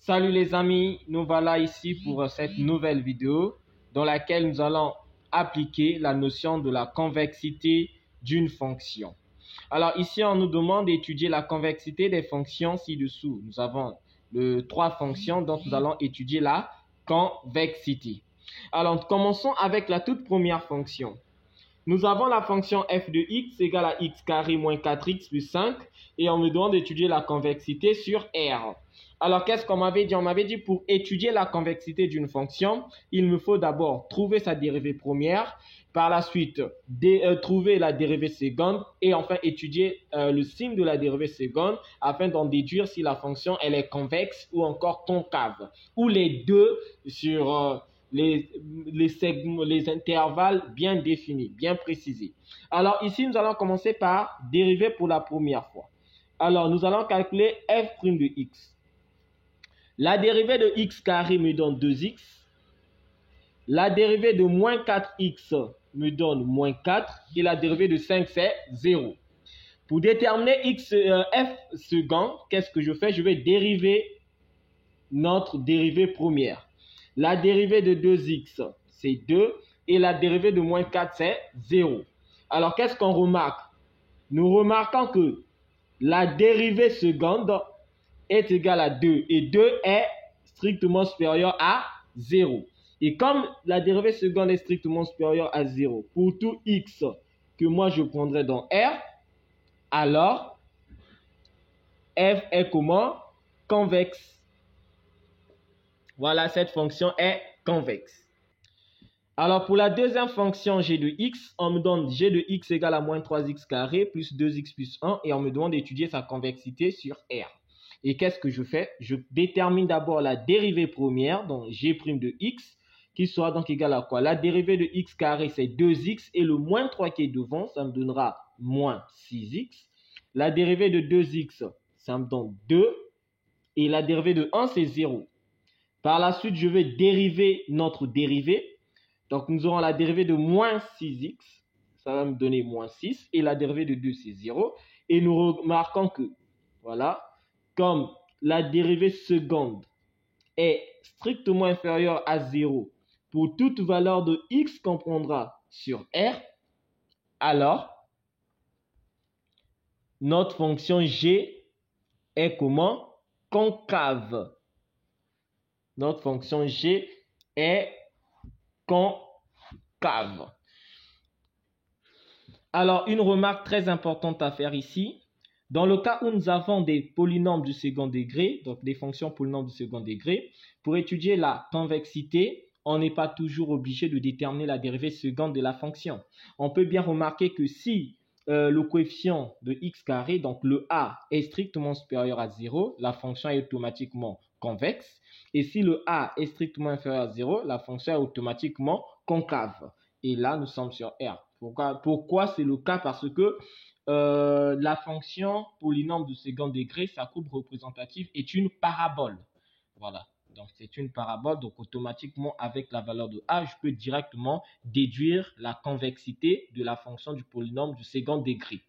Salut les amis, nous voilà ici pour cette nouvelle vidéo dans laquelle nous allons appliquer la notion de la convexité d'une fonction. Alors ici, on nous demande d'étudier la convexité des fonctions ci-dessous. Nous avons trois fonctions dont nous allons étudier la convexité. Alors commençons avec la toute première fonction. Nous avons la fonction f de x égale à x carré moins 4x plus 5 et on me demande d'étudier la convexité sur R. Alors, qu'est-ce qu'on m'avait dit? On m'avait dit pour étudier la convexité d'une fonction, il me faut d'abord trouver sa dérivée première, par la suite trouver la dérivée seconde et enfin étudier le signe de la dérivée seconde afin d'en déduire si la fonction elle est convexe ou encore concave ou les deux sur les intervalles bien définis, bien précisés. Alors ici, nous allons commencer par dériver pour la première fois. Alors, nous allons calculer f' de x. La dérivée de x carré me donne 2x. La dérivée de moins 4x me donne moins 4. Et la dérivée de 5, c'est 0. Pour déterminer f second, qu'est-ce que je fais? Je vais dériver notre dérivée première. La dérivée de 2x, c'est 2. Et la dérivée de moins 4, c'est 0. Alors, qu'est-ce qu'on remarque? Nous remarquons que la dérivée seconde est égale à 2. Et 2 est strictement supérieur à 0. Et comme la dérivée seconde est strictement supérieure à 0, pour tout x que moi je prendrai dans R, alors f est comment? Convexe. Voilà, cette fonction est convexe. Alors, pour la deuxième fonction g de x, on me donne g de x égale à moins 3x carré plus 2x plus 1 et on me demande d'étudier sa convexité sur R. Et qu'est-ce que je fais? Je détermine d'abord la dérivée première, donc g' de x, qui sera donc égale à quoi? La dérivée de x carré, c'est 2x et le moins 3 qui est devant, ça me donnera moins 6x. La dérivée de 2x, ça me donne 2 et la dérivée de 1, c'est 0. Par la suite, je vais dériver notre dérivée. Donc, nous aurons la dérivée de moins 6x, ça va me donner moins 6, et la dérivée de 2, c'est 0. Et nous remarquons que, voilà, comme la dérivée seconde est strictement inférieure à 0 pour toute valeur de x qu'on prendra sur R, alors, notre fonction g est comment? Concave. Notre fonction g est concave. Alors, une remarque très importante à faire ici. Dans le cas où nous avons des polynômes du second degré, donc des fonctions polynômes du second degré, pour étudier la convexité, on n'est pas toujours obligé de déterminer la dérivée seconde de la fonction. On peut bien remarquer que si le coefficient de x carré, donc le a, est strictement supérieur à 0, la fonction est automatiquement convexe. Et si le a est strictement inférieur à 0, la fonction est automatiquement concave. Et là, nous sommes sur R. Pourquoi c'est le cas? Parce que la fonction polynôme du second degré, sa courbe représentative est une parabole. Voilà. Donc, c'est une parabole. Donc, automatiquement, avec la valeur de a, je peux directement déduire la convexité de la fonction du polynôme du second degré.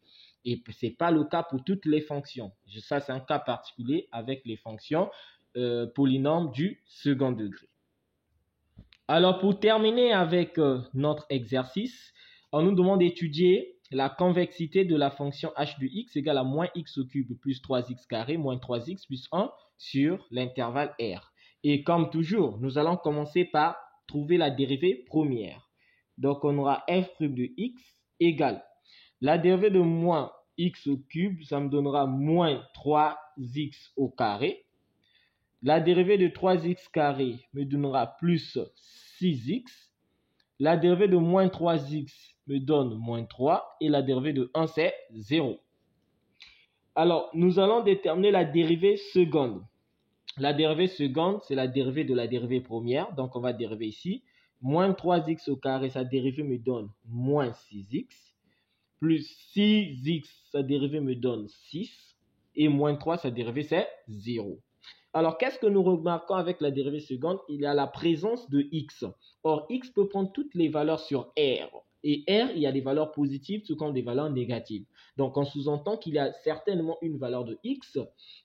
Et ce n'est pas le cas pour toutes les fonctions. Ça, c'est un cas particulier avec les fonctions polynômes du second degré. Alors, pour terminer avec notre exercice, on nous demande d'étudier la convexité de la fonction h de x égale à moins x au cube plus 3x carré moins 3x plus 1 sur l'intervalle R. Et comme toujours, nous allons commencer par trouver la dérivée première. Donc, on aura f' de x égale la dérivée de moins x au cube, ça me donnera moins 3x au carré. La dérivée de 3x carré me donnera plus 6x. La dérivée de moins 3x me donne moins 3. Et la dérivée de 1, c'est 0. Alors, nous allons déterminer la dérivée seconde. La dérivée seconde, c'est la dérivée de la dérivée première. Donc, on va dériver ici. Moins 3x au carré, sa dérivée me donne moins 6x. Plus 6x, sa dérivée me donne 6. Et moins 3, sa dérivée, c'est 0. Alors, qu'est-ce que nous remarquons avec la dérivée seconde? Il y a la présence de x. Or, x peut prendre toutes les valeurs sur R. Et R, il y a des valeurs positives tout comme des valeurs négatives. Donc, on sous-entend qu'il y a certainement une valeur de x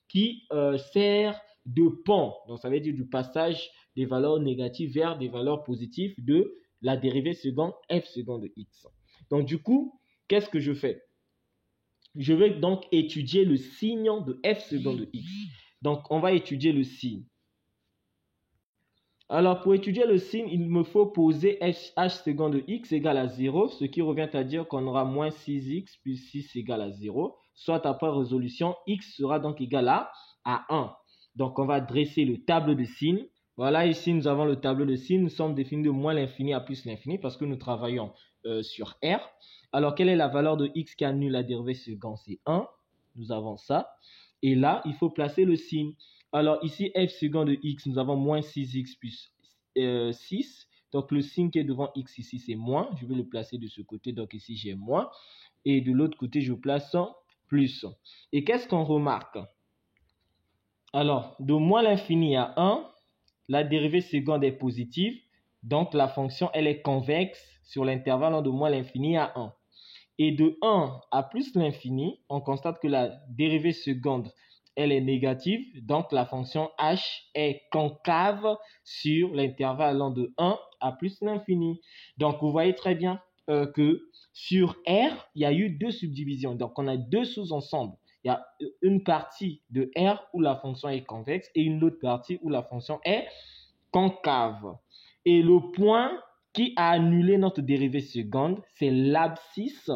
qui sert de pont. Donc, ça veut dire du passage des valeurs négatives vers des valeurs positives de la dérivée seconde f second de x. Donc, du coup, qu'est-ce que je fais? Je vais donc étudier le signe de f second de x. Donc, on va étudier le signe. Alors, pour étudier le signe, il me faut poser h second de x égale à 0, ce qui revient à dire qu'on aura moins 6x plus 6 égale à 0. Soit après résolution, x sera donc égal à 1. Donc, on va dresser le tableau de signes. Voilà, ici, nous avons le tableau de signes. Nous sommes définis de moins l'infini à plus l'infini parce que nous travaillons sur R. Alors, quelle est la valeur de x qui annule la dérivée seconde? C'est 1. Nous avons ça. Et là, il faut placer le signe. Alors, ici, f second de x, nous avons moins 6x plus 6. Donc, le signe qui est devant x ici, c'est moins. Je vais le placer de ce côté. Donc, ici, j'ai moins. Et de l'autre côté, je place plus. Et qu'est-ce qu'on remarque? Alors, de moins l'infini à 1, la dérivée seconde est positive. Donc, la fonction, elle est convexe sur l'intervalle de moins l'infini à 1. Et de 1 à plus l'infini, on constate que la dérivée seconde, elle est négative. Donc, la fonction h est concave sur l'intervalle allant de 1 à plus l'infini. Donc, vous voyez très bien que sur R, il y a eu deux subdivisions. Donc, on a deux sous-ensembles. Il y a une partie de R où la fonction est convexe et une autre partie où la fonction est concave. Et le point qui a annulé notre dérivée seconde, c'est l'abscisse.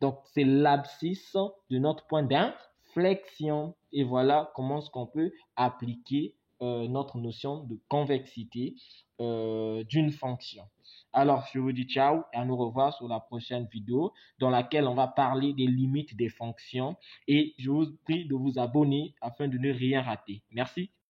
Donc, c'est l'abscisse de notre point d'inflexion. Et voilà comment est-ce qu'on peut appliquer notre notion de convexité d'une fonction. Alors, je vous dis ciao et à nous revoir sur la prochaine vidéo dans laquelle on va parler des limites des fonctions. Et je vous prie de vous abonner afin de ne rien rater. Merci.